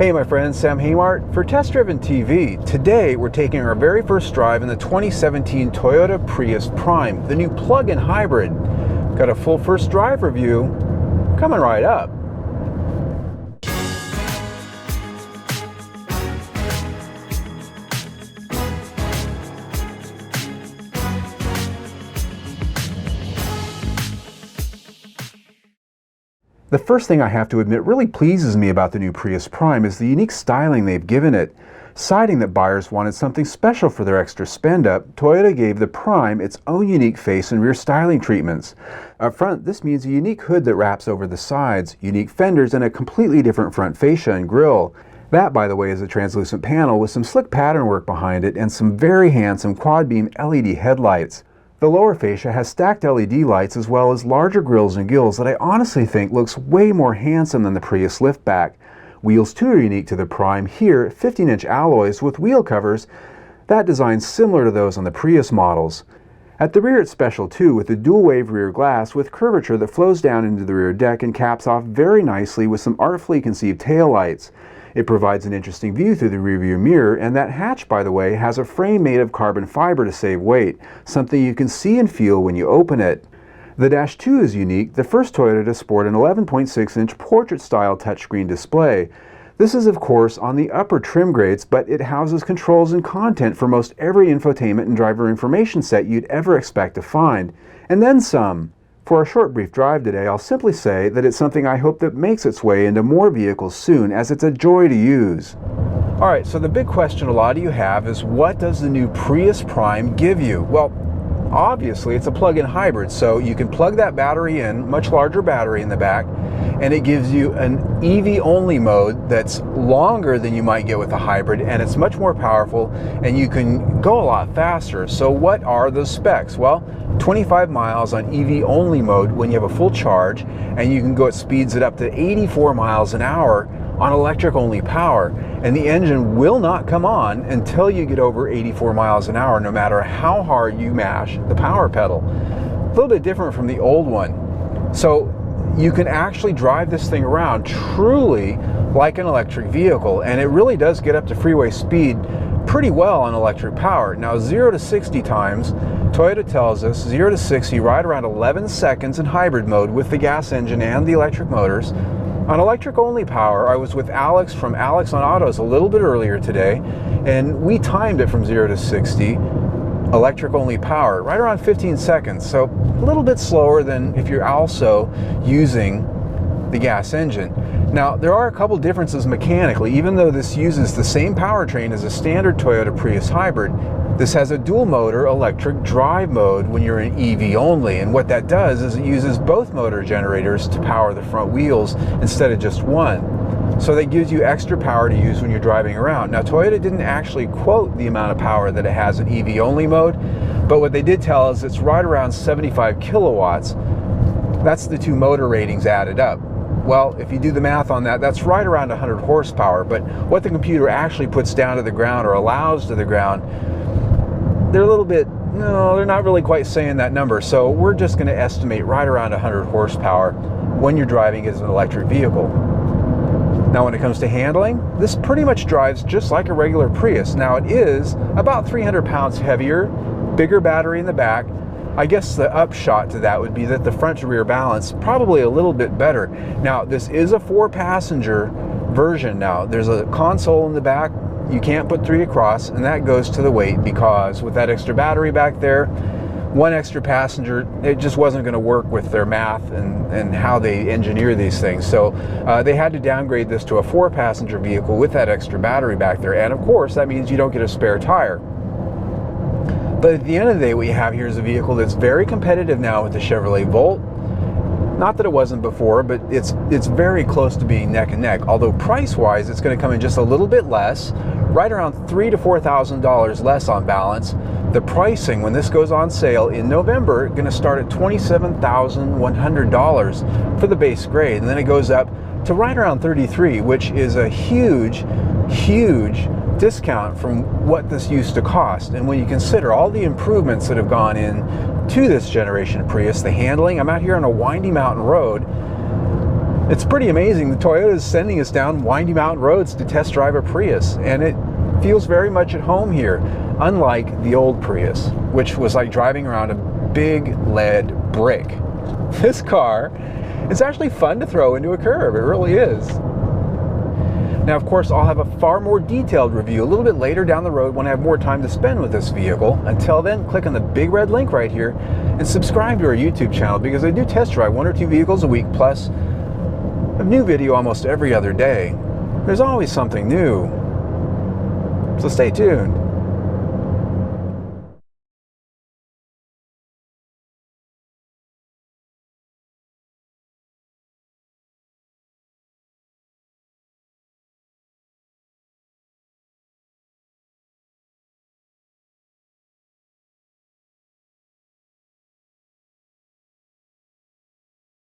Hey my friends, Sam Haymart for Test Driven TV. Today we're taking our very first drive in the 2017 Toyota Prius Prime, the new plug-in hybrid. Got a full first drive review coming right up. The first thing I have to admit really pleases me about the new Prius Prime is the unique styling they've given it. Citing that buyers wanted something special for their extra spend up, Toyota gave the Prime its own unique face and rear styling treatments. Up front, this means a unique hood that wraps over the sides, unique fenders, and a completely different front fascia and grille. That, by the way, is a translucent panel with some slick pattern work behind it and some very handsome quad-beam LED headlights. The lower fascia has stacked LED lights as well as larger grills and gills that I honestly think looks way more handsome than the Prius liftback. Wheels too are unique to the Prime. Here, 15-inch alloys with wheel covers, that design's similar to those on the Prius models. At the rear it's special too, with a dual-wave rear glass with curvature that flows down into the rear deck and caps off very nicely with some artfully conceived taillights. It provides an interesting view through the rearview mirror, and that hatch, by the way, has a frame made of carbon fiber to save weight, something you can see and feel when you open it. The Dash 2 is unique, the first Toyota to sport an 11.6-inch portrait-style touchscreen display. This is, of course, on the upper trim grades, but it houses controls and content for most every infotainment and driver information set you'd ever expect to find, and then some. For our short brief drive today, I'll simply say that it's something I hope that makes its way into more vehicles soon, as it's a joy to use. Alright, so the big question a lot of you have is, what does the new Prius Prime give you? Well, obviously it's a plug-in hybrid, so you can plug that battery in, much larger battery in the back, and it gives you an EV-only mode that's longer than you might get with a hybrid, and it's much more powerful, and you can go a lot faster. So what are those specs? Well, 25 miles on EV-only mode when you have a full charge, and you can go at speeds at up to 84 miles an hour on electric-only power, and the engine will not come on until you get over 84 miles an hour, no matter how hard you mash the power pedal. A little bit different from the old one. So you can actually drive this thing around truly like an electric vehicle, and it really does get up to freeway speed pretty well on electric power. Now 0 to 60 times, Toyota tells us 0 to 60 right around 11 seconds in hybrid mode with the gas engine and the electric motors. On electric only power, I was with Alex from Alex on Autos a little bit earlier today, and we timed it from 0 to 60 electric only power right around 15 seconds, so a little bit slower than if you're also using the gas engine. Now there are a couple differences mechanically. Even though this uses the same powertrain as a standard Toyota Prius hybrid, this has a dual motor electric drive mode when you're in EV only, and what that does is it uses both motor generators to power the front wheels instead of just one. So that gives you extra power to use when you're driving around. Now Toyota didn't actually quote the amount of power that it has in EV only mode, but what they did tell us it's right around 75 kilowatts. That's the two motor ratings added up. Well, if you do the math on that, that's right around 100 horsepower, but what the computer actually puts down to the ground or allows to the ground, they're a little bit, no, they're not really quite saying that number, so we're just going to estimate right around 100 horsepower when you're driving as an electric vehicle. Now when it comes to handling, this pretty much drives just like a regular Prius. Now it is about 300 pounds heavier, bigger battery in the back. I guess the upshot to that would be that the front to rear balance probably a little bit better. Now this is a 4-passenger version now. There's a console in the back. You can't put 3 across, and that goes to the weight, because with that extra battery back there, 1 extra passenger, it just wasn't going to work with their math and how they engineer these things. So they had to downgrade this to a 4-passenger vehicle with that extra battery back there, and of course that means you don't get a spare tire. But at the end of the day, what you have here is a vehicle that's very competitive now with the Chevrolet Volt. Not that it wasn't before, but it's very close to being neck and neck. Although price-wise, it's going to come in just a little bit less, right around $3,000 to $4,000 less on balance. The pricing, when this goes on sale in November, going to start at $27,100 for the base grade, and then it goes up to right around $33,000, which is a huge, huge discount from what this used to cost. And when you consider all the improvements that have gone in to this generation of Prius, the handling, I'm out here on a windy mountain road, It's pretty amazing. The Toyota is sending us down windy mountain roads to test drive a Prius, and it feels very much at home here, unlike the old Prius, which was like driving around a big lead brick. This car is actually fun to throw into a curve. It really is. Now, of course, I'll have a far more detailed review a little bit later down the road when I have more time to spend with this vehicle. Until then, click on the big red link right here and subscribe to our YouTube channel, because I do test drive 1 or 2 vehicles a week, plus a new video almost every other day. There's always something new. So stay tuned.